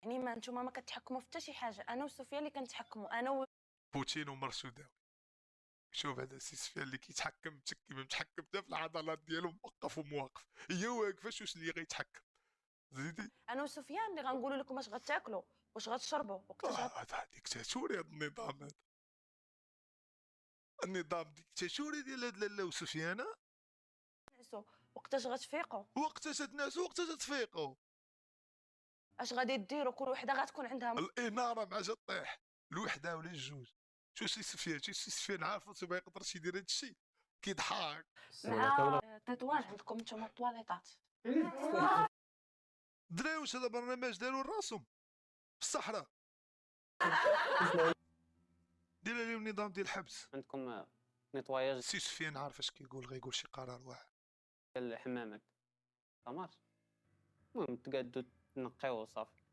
يعني ما نتوما ما كتحكموا في حتى شي حاجه، انا وسفيان اللي كنتحكموا، انا و... بوتين ومرسوداوي. شوف هذا سي سفيان اللي كيتحكم كيما متحكم حتى في العضلات ديالو، موقف ومواقف، هي واقفه واش اللي غيتحكم. زيدي انا وسفيان اللي غنقولوا لكم واش غتاكلوا واش غتشربوا وقتاش هذا ديكتاتوري هذا النظام، هذا النظام ديكتاتوري ديال هاد لاله وسفيانه. غتنعسوا وقتاش غتفيقوا، وقتاش تنعسوا وقتاش تفيقوا. اش غادي ديروا، كل وحده غتكون عندها الاناره مع جا طيح الوحده ولا الجوج. شو سي سفيان، شي سي سفيان عارف ما يقدرش يدير هادشي، كيضحك مع تطوان عندكم نتوما الطواليطات. دراري. واش هذا برنامج داروا لراسهم في الصحراء؟ دير لهم نظام ديال الحبس. عندكم نيطواياج سي سفيان عارف اش كيقول، غيقول شي قرار واحد. ديال الحمامات تمر، المهم تقادو تنقيو وصافي.